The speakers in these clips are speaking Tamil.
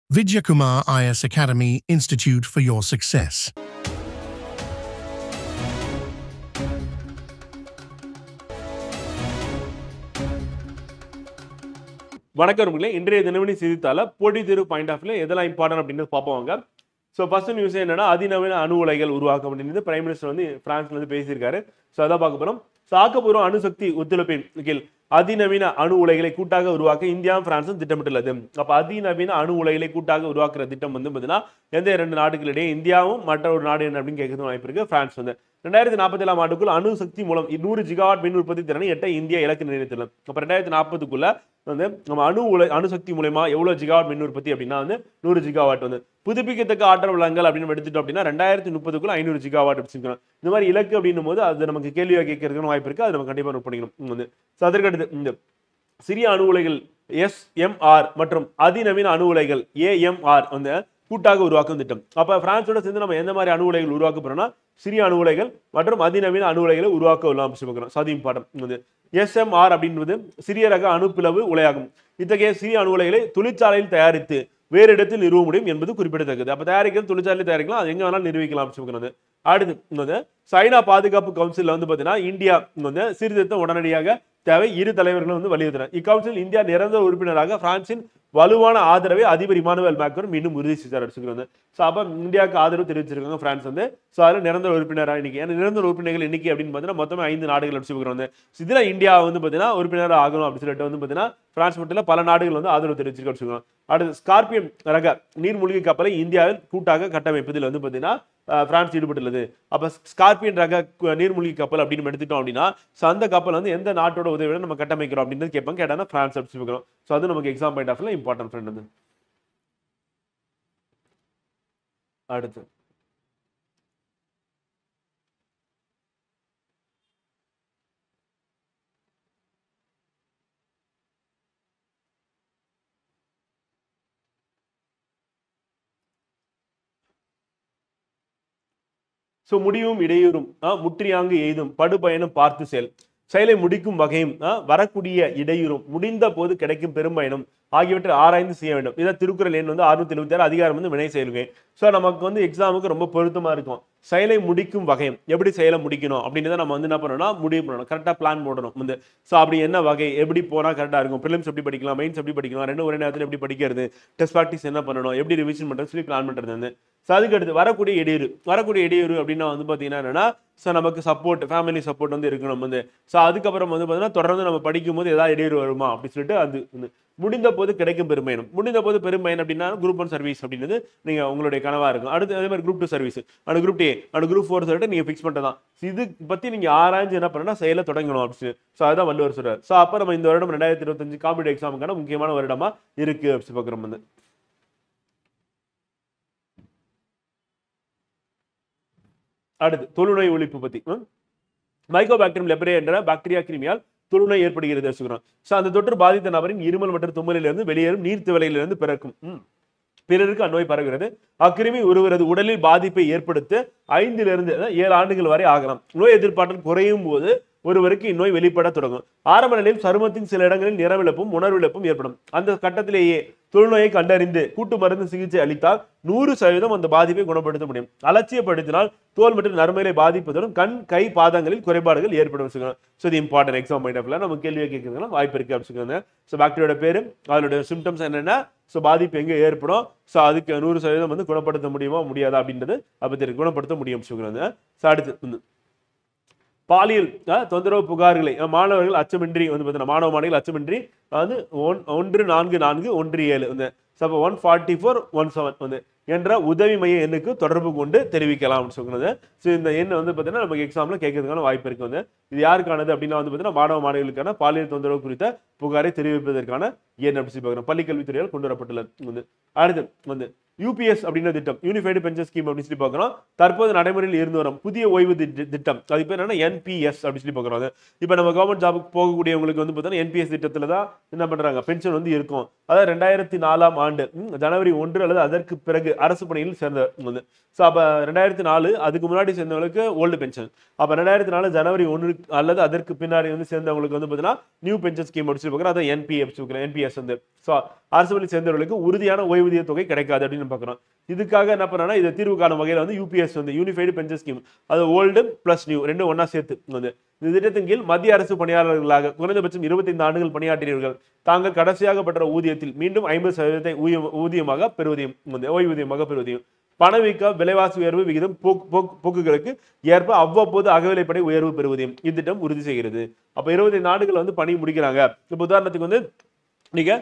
Vidyakumar IS Academy Institute for your success. வணக்கம் உங்களே இன்றைய தினமணி செய்தித்தாள போட்டி தேர்வு பாயிண்ட் ஆஃப் வியூல எதெல்லாம் இம்பார்ட்டன்ட் அப்படின்னு பார்ப்போங்க. ஸோ ஃபர்ஸ்ட் நியூஸ் என்னன்னா அதிநவீன அணு உலைகள் உருவாக்கம் அப்படின்னு பிரைம் மினிஸ்டர் வந்து பிரான்ஸ்ல இருந்து பேசியிருக்காரு. ஸோ அதான் பார்க்க போறோம். ஆக்கப்பூர்வ அணுசக்தி ஒத்துழைப்பின் கீழ் அதிநவீன அணு உலைகளை கூட்டாக உருவாக்க இந்தியாவும் பிரான்சும் திட்டமிட்டுள்ளது. அப்ப அதிநவீன அணு உலைகளை கூட்டாக உருவாக்குற திட்டம் வந்து பார்த்தீங்கன்னா எந்த இரண்டு நாடுகளிடையே இந்தியாவும் மற்ற ஒரு நாடு என்ன அப்படின்னு கேட்கறது வாய்ப்பு இருக்கு. பிரான்ஸ் வந்து 2047 ஆண்டுக்குள் அணுசக்தி மூலம் 100 ஜிகாவாட் மின் உற்பத்தி திறனை எட்ட இந்தியா இலக்கு நிர்ணயித்துள்ளது. அப்ப 2040க்குள்ள வந்து நம்ம அணுசக்தி மூலமா எவ்வளவு ஜிகாவாட் மின் உற்பத்தி அப்படின்னா வந்து 100 ஜிகாவாட் வந்து புதுப்பிக்கத்தக்க ஆற்றல் வளங்கள் அப்படின்னு எடுத்துட்டோம் அப்படின்னா 2030க்குள்ள 500 ஜிகாவாட் வச்சுக்கணும். இந்த மாதிரி இலக்கு அப்படின்னும் போது அது நமக்கு கேள்வியா கேட்கறதுக்கு வாய்ப்பு இருக்கு. அது நம்ம கண்டிப்பா நோட் பண்ணிக்கணும். வந்து அதற்கடுத்து இந்த சிறிய அணு உலைகள் SMR மற்றும் அதிநவீன அணு உலைகள் AMR வந்து கூட்டாக உருவாக்கும் திட்டம். அப்ப பிரான்ஸோட சேர்ந்து நம்ம எந்த மாதிரி அணு உலைகள் உருவாக்க போறோம்னா சிறிய அணு உலைகள் மற்றும் அதிநவீன அணு உலைகளை உருவாக்க உள்ளோம். சதி பாடம் வந்து SMR அப்படின்றது சிறிய ரக அணுப்பிளவு உலையாகும். இத்தகைய சிறிய அணு உலைகளை தொழிற்சாலையில் தயாரித்து வேறு இடத்தில் நிறுவ முடியும் என்பது குறிப்பிடத்தக்கது. அப்ப தயாரிக்கிறது தொழிற்சாலையில் தயாரிக்கலாம், அது எங்க வேணாலும் நிரூபிக்கலாம். அடுத்து சைனா பாதுகாப்பு கவுன்சில் வந்து பாத்தீங்கன்னா இந்தியா வந்து சீர்திருத்தம் உடனடியாக தேவை இரு தலைவர்களும் வந்து வலியுறுத்தினர். இக்கவுன்சில் இந்தியா நிரந்தர உறுப்பினராக பிரான்சின் வலுவான ஆதரவை அதிபர் இமானுவேல் மேக்ரோன் மீண்டும் உறுதி செய்தார். அப்ப இந்தியாவுக்கு ஆதரவு தெரிவிச்சிருக்காங்க பிரான்ஸ் வந்து. அதுல நிரந்தர உறுப்பினராக இன்னைக்கு நிரந்தர உறுப்பினர்கள் எண்ணிக்கை அப்படின்னு பாத்தீங்கன்னா மொத்தமே 5 நாடுகள் அடிச்சுக்கிறோம். இதுல இந்தியா வந்து பாத்தீங்கன்னா உறுப்பினர் ஆகணும் அப்படின்னு சொல்லிட்டு வந்து பாத்தீங்கன்னா பிரான்ஸ் மட்டும் இல்ல பல நாடுகள் வந்து ஆதரவு தெரிவிச்சிருக்கோம். அடுத்து ஸ்கார்பியன் ரக நீர்மூழ்கி கப்பலை இந்தியாவில் கூட்டாக கட்டமைப்பதில் வந்து பாத்தீங்கன்னா பிரான்ஸ் ஈடுபட்டுள்ளது. அப்ப ஸ்கார்பியன் ரக நீர்மூழ்கி கப்பல் அப்படின்னு எடுத்துட்டோம் அப்படின்னா அந்த கப்பல் வந்து எந்த நாட்டோட உதவியோட நம்ம கட்டமைக்கிறோம் அப்படின்னு கேட்பாங்க. கேட்டா பிரான்ஸ் அடிச்சுக்கிறோம். அது நமக்கு exam point of important friend வந்து. அடுத்து முடிவும் இடையூறும் முற்றியாங்கு எய்தும் படுபயனும் பார்த்து செயலை முடிக்கும் வகையும் வரக்கூடிய இடையூறும் முடிந்த போது கிடைக்கும் பெரும்பயனும் ஆகியவற்றை ஆராய்ந்து செய்ய வேண்டும். இதை திருக்குறள் எண் வந்து 676 அதிகாரம் வந்து வினை செயல்கை. ஸோ நமக்கு வந்து எக்ஸாமுக்கு ரொம்ப பொருத்தமா இருக்கும். செயலை முடிக்கும் வகையும் எப்படி செயலை முடிக்கணும் அப்படின்றத நம்ம வந்து என்ன பண்ணணும்னா முடிவு பண்ணணும், கரெக்டா பிளான் போடணும் வந்து. ஸோ அப்படி என்ன வகை எப்படி போனா கரெக்டா இருக்கும், ப்ரிலிம்ஸ் எப்படி படிக்கலாம், மெயின்ஸ் எப்படி படிக்கலாம், ரெண்டு ஒரே நேரத்தில் எப்படி படிக்கிறது, டெஸ்ட் ப்ராக்டிஸ் என்ன பண்ணணும், எப்படி ரிவிஷன் பண்றது சொல்லி பிளான் பண்றது வந்து. ஸோ அதுக்கு அடுத்து வரக்கூடிய இடையூறு அப்படின்னா வந்து பார்த்தீங்கன்னா என்னன்னா நமக்கு சப்போர்ட் ஃபேமிலி சப்போர்ட் வந்து இருக்கணும் வந்து. ஸோ அதுக்கப்புறம் வந்து பார்த்தீங்கன்னா தொடர்ந்து நம்ம படிக்கும் போது ஏதாவது இடையூறு வருமா அப்படின்னு சொல்லிட்டு அது முடிந்த போது கிடைக்கும் பெருமையனும். முடிந்த போது பெருமையன் அப்படின்னா குரூப் 1 சர்வீஸ் அப்படின்றது நீங்க உங்களுடைய கனவா இருக்கும். அடுத்து அதே மாதிரி group 2 service and group A and group 4 சொல்லிட்டு நீங்க ஃபிக்ஸ் பண்ணிட்டதான். இது பத்தி நீங்க ஆராய்ஞ்சு என்ன பண்ணா செயலை தொடங்கணும் அப்படின்னு. ஸோ அதுதான் வள்ளுவர் சொல்றாரு. ஸோ அப்ப நம்ம இந்த வருடம் 2025 காம்படிட்டிவ் எக்ஸாமுக்கான முக்கியமான வருடமா இருக்கு அப்படின்னு பார்க்குறோம் வந்து. அடுத்து தொழுநோய் ஒழிப்பு பத்தி மைக்கோபாக்டீரியம் லெப்ரே என்ற பாக்டீரியா கிருமியால் தொழுநோய் ஏற்படுகிறது. அந்த தொற்று பாதித்த நபரின் இருமல் மற்றும் தும்மலிலிருந்து வெளியேறும் நீர்த்திவலையிலிருந்து பிறக்கும் பிறருக்கு அந்நோய் பரவுகிறது. அக்கிருமி ஒருவரது உடலில் பாதிப்பை ஏற்படுத்த 5 லிருந்து 7 ஆண்டுகள் வரை ஆகலாம். நோய் எதிர்ப்பாற்றல் குறையும் போது ஒருவருக்கு இந்நோய் வெளிப்பட தொடங்கும். ஆரம்ப நிலையில் சருமத்தின் சில இடங்களில் நிறவிழப்பும் உணர்விழப்பும் ஏற்படும். அந்த கட்டத்திலேயே தொழுநோயை கண்டறிந்து கூட்டு மருந்து சிகிச்சை அளித்தால் 100% அந்த பாதிப்பை குணப்படுத்த முடியும். அலட்சியப்படுத்தினால் தோல் மற்றும் நரம்புகளை பாதிப்பதுடன் கண் கை பாதங்களில் குறைபாடுகள் ஏற்படும். இது இம்பார்ட்டன்ட் எக்ஸாம் பாயிண்ட் ஆஃப் நம்ம கேள்வியை கேட்கறதுனா வாய்ப்பு இருக்கு அப்படின்னு. பாக்டீரியோட பேரு அதோட சிம்டம்ஸ் என்னென்ன, பாதிப்பு எங்க ஏற்படும், அதுக்கு 100% வந்து குணப்படுத்த முடியுமா முடியாதா அப்படின்றது அப்படி குணப்படுத்த முடியும். அடுத்து பாலியல் தொந்தரவு புகார்களை மாணவர்கள் அச்சமின்றி வந்து பார்த்தீங்கன்னா மாணவ மாணவிகள் அச்சமின்றி வந்து 144117 வந்து 14417 வந்து என்ற உதவி மைய எண்ணுக்கு தொடர்பு கொண்டு தெரிவிக்கலாம் சொல்றது. இந்த எண் வந்து பார்த்தீங்கன்னா நமக்கு எக்ஸாம்ல கேட்கறதுக்கான வாய்ப்பு இருக்கு வந்து. இது யாருக்கானது அப்படின்னா வந்து பார்த்தீங்கன்னா மாணவ மாணவிகளுக்கான பாலியல் தொந்தரவு குறித்த புகாரை தெரிவிப்பதற்கான எண் அப்படி பார்க்கிறோம். பள்ளிக்கல்வித்துறையால் கொண்டு வரப்பட்டுள்ளது வந்து. அடுத்து வந்து யூபிஎஸ் அப்படின்ற திட்டம், யூனிஃபைடு பென்ஷன் ஸ்கீம் அப்படின்னு சொல்லி பார்க்குறோம். தற்போது நடைமுறையில் இருந்து வரும் புதிய ஓய்வு திட்டம், அது பேர் என்னன்னா என்பிஎஸ் அப்படின்னு சொல்லி பார்க்குறோம். அது இப்போ நம்ம கவர்மெண்ட் ஜாபுக்கு போகக்கூடியவங்களுக்கு வந்து பார்த்தீங்கன்னா என்பிஎஸ் திட்டத்தில் தான் என்ன பண்ணுறாங்க, பென்ஷன் வந்து இருக்கும். அதாவது 2004ஆம் ஆண்டு ஜனவரி 1 அல்லது அதற்கு பிறகு அரசு பணியில் சேர்ந்த வந்து. ஸோ அப்போ 2004 அதுக்கு முன்னாடி சேர்ந்தவங்களுக்கு ஓல்டு பென்ஷன். அப்போ 2004 ஜனவரி 1 அல்லது அதற்கு பின்னாடி வந்து சேர்ந்தவங்களுக்கு வந்து பார்த்தீங்கன்னா நியூ பென்ஷன் ஸ்கீம் அப்படின்னு சொல்லி பார்க்குறோம். அதான் என்பிஎஸ் வந்து. ஸோ அரசு பணி சேர்ந்தவர்களுக்கு உறுதியான ஓய்வூதிய தொகை கிடைக்காது அப்படின்னு பார்க்குறோம். இதுக்காக என்ன பண்ணா இதை தீர்வு காணும் வகையில் வந்து யூபிஎஸ் வந்து யூனிஃபைடு பென்ஷன் ஸ்கீம், அது ஓல்டு பிளஸ் நியூ ரெண்டும் ஒன்னா சேர்த்து வந்து இந்த திட்டத்தின் கீழ் மத்திய அரசு பணியாளர்களாக குறைந்தபட்சம் 25 ஆண்டுகள் பணியாற்றியவர்கள் தாங்கள் கடைசியாக பெற்ற ஊதியத்தில் மீண்டும் 50% ஊதியமாக பெறுவதையும் ஓய்வூதியமாக பெறுவதையும், பணவீக்க விலைவாசி உயர்வு விகிதம் போக்குகளுக்கு ஏற்ப அவ்வப்போது அகவிலைப்படை உயர்வு பெறுவதையும் இத்திட்டம் உறுதி செய்கிறது. அப்ப 25 ஆண்டுகள் வந்து பணி முடிக்கிறாங்க. இப்ப உதாரணத்துக்கு வந்து நீங்க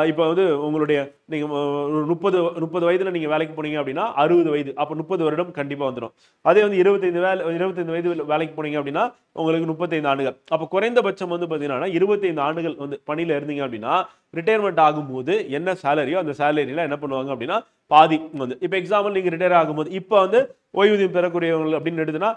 இப்போ வந்து உங்களுடைய நீங்க 30 வயதுல நீங்க வேலைக்கு போனீங்க அப்படின்னா 60 வயது, அப்ப 30 வருடம் கண்டிப்பா வந்துடும். அதே வந்து 25 வயது வேலைக்கு போனீங்க அப்படின்னா உங்களுக்கு 35 ஆண்டுகள். அப்ப குறைந்தபட்சம் வந்து பாத்தீங்கன்னா 25 ஆண்டுகள் வந்து பணியில இருந்தீங்க அப்படின்னா ரிட்டையர்மெண்ட் ஆகும்போது என்ன சேலரியோ அந்த சேலரியில என்ன பண்ணுவாங்க அப்படின்னா பாதி வந்து. இப்ப எக்ஸாம்பிள் நீங்க ரிட்டையர் ஆகும்போது இப்ப வந்து ஓய்வூதியம் பெறக்கூடியவங்க அப்படின்னு எடுத்துன்னா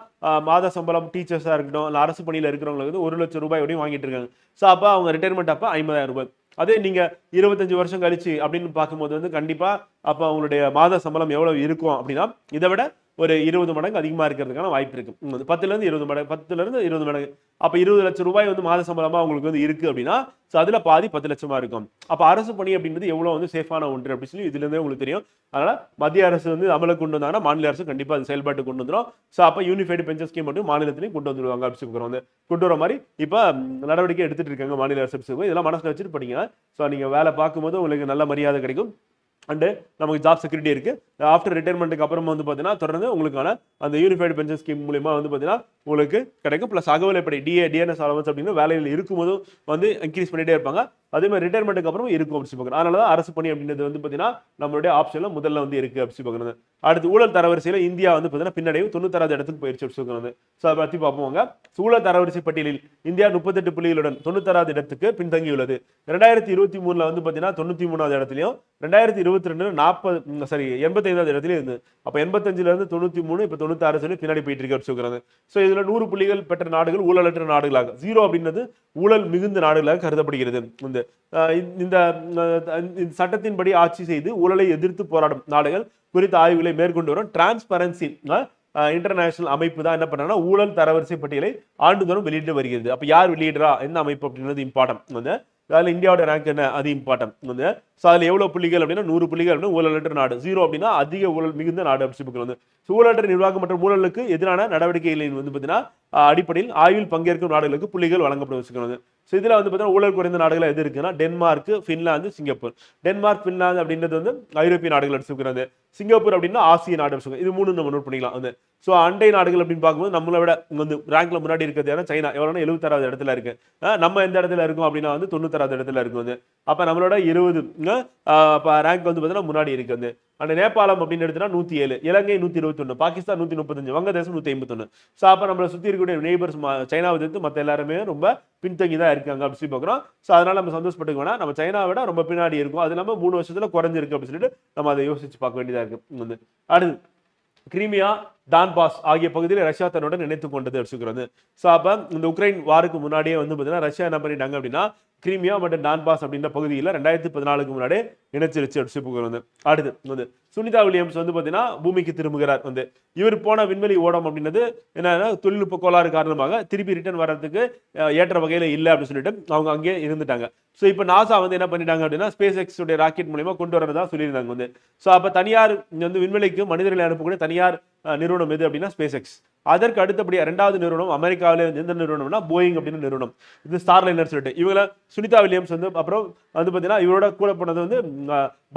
மாத சம்பளம் டீச்சர்ஸா இருக்கட்டும் இல்ல அரசு பணியில இருக்கிறவங்களுக்கு வந்து 1 லட்சம் ரூபாய் வரையும் வாங்கிட்டு இருக்காங்க. ஸோ அப்ப அவங்க ரிட்டையர்மெண்ட் அப்ப 50,000 ரூபாய். அதே நீங்க 25 வருஷம் கழிச்சு அப்படின்னு பார்க்கும்போது வந்து கண்டிப்பா அப்ப அவங்களுடைய மாத சம்பளம் எவ்வளவு இருக்கும் அப்படின்னா இதை விட ஒரு 20 மடங்கு அதிகமா இருக்கிறதுக்கான வாய்ப்பு இருக்கு. 10ல இருந்து 20 மடங்கு 10ல இருந்து 20 மடங்கு. அப்ப 20 லட்சம் ரூபாய் வந்து மாத சம்பளமா உங்களுக்கு வந்து இருக்கு அப்படின்னா அதுல பாதி 10 லட்சமா இருக்கும். அப்ப அரசு பணி அப்படின்றது எவ்வளவு வந்து சேஃபான ஒன்று அப்படின்னு சொல்லி இதுல இருந்தே உங்களுக்கு தெரியும். அதனால மத்திய அரசு வந்து அமல கொண்டு வந்தாங்கன்னா மாநில அரசு கண்டிப்பா அது செயல்பாட்டு கொண்டு வந்துடும். ஸோ அப்ப யூனிஃபைடு பென்ஷன் ஸ்கீம் மட்டும் மாநிலத்திலையும் கொண்டு வந்துருவாங்க அப்படின்னு வந்து கொண்டு வர மாதிரி இப்ப நடவடிக்கை எடுத்துட்டு இருக்காங்க மாநில அரசு. இதெல்லாம் மனசுல வச்சுட்டு படிங்க. ஸோ நீங்க வேலை பார்க்கும்போது உங்களுக்கு நல்ல மரியாதை கிடைக்கும். அண்ட் நமக்கு ஜாப் செக்யூரிட்டி இருக்கு. ஆஃப்டர் ரிட்டையர்மெண்ட்டுக்கு அப்புறமா வந்து பார்த்தீங்கன்னா தொடர்ந்து உங்களுக்கான அந்த யூனிஃபைடு பென்ஷன் ஸ்கீம் மூலியமா வந்து பார்த்தீங்கன்னா உங்களுக்கு கிடைக்கும். பிளஸ் அகவிலைப்படை டிஎன்எஸ் அலவன்ஸ் அப்படின்னு வேலையில் இருக்கும்போதும் வந்து இன்க்ரீஸ் பண்ணிட்டே இருப்பாங்க. அதே மாதிரி ரிட்டையர்மெண்ட்டுக்கு அப்புறம் இருக்கும் அப்படின்னு பார்க்குறோம். அதனால தான் அரசு பணி அப்படின்றது வந்து பார்த்தீங்கன்னா நம்மளுடைய ஆப்ஷன்ல முதல்ல வந்து இருக்கு அப்படின்னு பார்க்குறது. அடுத்து ஊழல் தரவரிசையில் இந்தியா வந்து பார்த்தீங்கன்னா பின்னடைவு 96வது இடத்துக்கு போயிடுச்சு அப்படின்னு சொல்லுறது. ஸோ அதை பற்றி பார்ப்போங்க. ஊழல் தரவரிசை பட்டியலில் இந்தியா 38 புள்ளிகளுடன் 96வது இடத்துக்கு பின்தங்கியுள்ளது. 2023 வந்து பார்த்தீங்கன்னா 93வது இடத்துலையும் 2022 85வது இடத்துல இருந்து அப்ப 85ல இருந்து 93 இப்ப 96 சொல்லி பின்னாடி போயிட்டு இருக்கு சொல்றாங்க. சோ இதுல 100 புள்ளிகள் பெற்ற நாடுகள் ஊழலற்ற நாடுகளாக, 0 அப்படின்றது ஊழல் மிகுந்த நாடுகளாக கருதப்படுகிறது. இந்த சட்டத்தின்படி ஆட்சி செய்து ஊழலை எதிர்த்து போராடும் நாடுகள் குறித்த ஆய்வுகளை மேற்கொண்டு வரும் டிரான்ஸ்பரன்சி இன்டர்நேஷனல் அமைப்பு தான் என்ன பண்றாங்கன்னா ஊழல் தரவரிசை பட்டியலை ஆண்டுதோறும் வெளியிட்டு வருகிறது. அப்ப யார் வெளியிடுறா, என்ன அமைப்பு அப்படின்றது இம்பார்ட்டன்ட் வந்து. அதில் இந்தியாவோட ரேங்க் என்ன, அது இம்பார்ட்டன்ட் வந்து. ஸோ அதில் எவ்வளோ புள்ளிகள் அப்படின்னா 100 புள்ளிகள் அப்படின்னா ஊழலற்ற நாடு, 0 அப்படின்னா அதிக ஊழல் மிகுந்த நாடு அப்படின்னு வந்து. ஊழலற்ற நிர்வாகம் மற்றும் ஊழலுக்கு எதிரான நடவடிக்கைகளின் வந்து பார்த்தீங்கன்னா அடிப்படையில் ஆய்வில் பங்கேற்கும் நாடுகளுக்கு புள்ளிகள் வழங்கப்படும் வச்சுக்கிறது. ஸோ இதில் வந்து பார்த்தீங்கன்னா ஊழல் குறைந்த நாடுகள் எது இருக்குன்னா Denmark, Finland, Singapore. Denmark, Finland அப்படின்றது வந்து ஐரோப்பிய நாடுகள் எடுத்துக்கிறது. சிங்கப்பூர் அப்படின்னா ஆசிய நாடு எடுத்துக்கோங்க. இது 3 நம்ம நோட் பண்ணிக்கலாம் வந்து. ஸோ அண்டை நாடுகள் அப்படின்னு பார்க்கும்போது நம்மளை விட வந்து ரேங்க்ல முன்னாடி இருக்கிறது சைனா எவ்வளோனா 76வது இடத்துல இருக்கு. நம்ம எந்த இடத்துல இருக்கும் அப்படின்னா வந்து 96வது இடத்துல இருக்கு வந்து. அப்ப நம்மளோட 20 ரேங்க் வந்து பார்த்தீங்கன்னா முன்னாடி இருக்கு வந்து. அந்த நேபாளம் அப்படின்னு எடுத்துனா 107, இலங்கை 121, பாகிஸ்தான் 135, வங்கதேசம் 151. ஸோ அப்ப நம்மளை சுத்தி இருக்கக்கூடிய நெய்பர்ஸ் சைனாவை எதிர்த்து மற்ற எல்லாருமே ரொம்ப பின்தங்கி தான் இருக்காங்க அப்படின்னு சொல்லி பார்க்குறோம். ஸோ அதனால நம்ம சந்தோஷப்பட்டுக்க வேணா, நம்ம சைனாவை விட ரொம்ப பின்னாடி இருக்கும். அது நம்ம 3 வருஷத்துல குறைஞ்சிருக்கு அப்படின்னு சொல்லிட்டு நம்ம அதை யோசிச்சு பார்க்க வேண்டியதா இருக்கு வந்து. அடுத்து கிரீமியா, டான்பாஸ் ஆகிய பகுதியில் ரஷ்யா தன்னுடன் இணைத்துக் கொண்டது அப்படிங்கிறது. ஸோ அப்ப இந்த உக்ரைன் வாருக்கு முன்னாடியே வந்து பார்த்தீங்கன்னா ரஷ்யா என்ன பண்ணிட்டாங்க அப்படின்னா கிரீமியா மற்றும் டான்பாஸ் அப்படின்ற பகுதியில் 2014க்கு முன்னாடி இணைச்சிருச்சு அப்படின்னு. அடுத்து வந்து சுனிதா வில்லியம்ஸ் வந்து பார்த்தீங்கன்னா பூமிக்கு திரும்புகிறார் வந்து. இவர் போன விண்வெளி ஓடம் அப்படின்றது என்னன்னா தொழில்நுட்ப கோளாறு காரணமாக திருப்பி ரிட்டர்ன் வர்றதுக்கு ஏற்ற வகையில் இல்லை அப்படின்னு சொல்லிட்டு அவங்க அங்கேயே இருந்துட்டாங்க. ஸோ இப்போ நாசா வந்து என்ன பண்ணிட்டாங்க அப்படின்னா ஸ்பேஸ் எக்ஸ் உடைய ராக்கெட் மூலமா கொண்டு வரதா சொல்லியிருந்தாங்க வந்து. ஸோ அப்போ தனியார் வந்து விண்வெளிக்கு மனிதர்களை அனுப்பக்கூடிய தனியார் நிறுவனம் எது அப்படின்னா ஸ்பேஸ் எக்ஸ். அதற்கு அடுத்தபடியா 2வது நிறுவனம் அமெரிக்காவில எந்த நிறுவனம்னா போயிங் அப்படின்னு நிறுவனம். இது ஸ்டார்லைனர் சொல்லிட்டு இவங்கள சுனிதா வில்லியம்ஸ் வந்து அப்புறம் வந்து பார்த்தீங்கன்னா இவரோட கூட போனது வந்து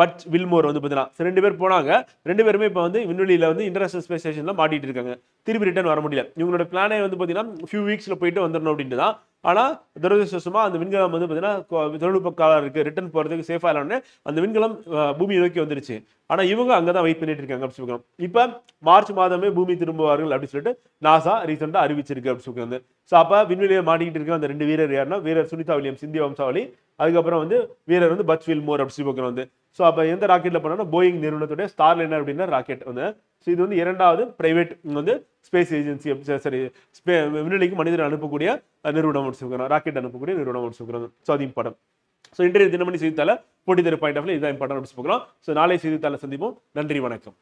பட் வில்மோர் வந்து பார்த்தீங்கன்னா 2 பேர் போனாங்க. 2 பேருமே இப்போ வந்து விண்வெளியில வந்து இன்டர்நேஷனல் ஸ்பேஸ் ஸ்டேஷன்ல மாட்டிட்டு இருக்காங்க. திருப்பி ரிட்டர்ன் வர முடியல. இவங்களோட பிளானே வந்து பார்த்தீங்கன்னா ஃபியூ வீக்ஸ்ல போயிட்டு வந்துடணும் அப்படின்ட்டு தான். ஆனா துரதிருஷ்டவசமா அந்த விண்கலம் வந்து பார்த்தீங்கன்னா தொழில்நுட்ப காலம் இருக்கு, ரிட்டர்ன் போறதுக்கு சேஃபா இல்லைன்னு அந்த விண்கலம் பூமியை நோக்கி வந்துருச்சு. ஆனா இவங்க அங்கதான் வெயிட் பண்ணிட்டு இருக்காங்க அப்படின்னு சொல்லுவாங்க. இப்ப மார்ச் மாதமே பூமி திரும்புவார்கள் அப்படின்னு சொல்லிட்டு நாசா ரீசெண்டா அறிவிச்சிருக்கு அப்படின்னு சொல்லுவாங்க. ஸோ அப்ப விண்வெளியை மாட்டிக்கிட்டு இருக்க அந்த 2 வீரர் யாருன்னா வீரர் சுனிதா வில்லியம்ஸ் இந்திய வம்சாவளி, அதுக்கப்புறம் வந்து வீரர் வந்து பட் வில்மோர் அப்படின்னு சொல்லுவாங்க வந்து. ஸோ அப்போ எந்த ராக்கெட்டில் போனோம்னா போயிங் நிறுவனத்துடைய ஸ்டார்லைனர் அப்படின்ற ராக்கெட் வந்து. ஸோ இது வந்து இரண்டாவது பிரைவேட் வந்து ஸ்பேஸ் ஏஜென்சி, சரி விண்வெளிக்கு மனிதர்கள் அனுப்பக்கூடிய நிறுவனம் வச்சுக்கிறோம், ராக்கெட் அனுப்பக்கூடிய நிறுவனம் வச்சுக்கிறோம். ஸோ அது இம்பார்ட்டன்ட். ஸோ இன்றைய தினமணி செய்தித்தாள போட்டி தரும் பாயிண்ட் ஆஃப்ல இதுதான் இம்பார்ட்டன்ட் அப்படின்னு பார்க்கலாம். ஸோ நாளை செய்தித்தாள சந்திப்போம். நன்றி, வணக்கம்.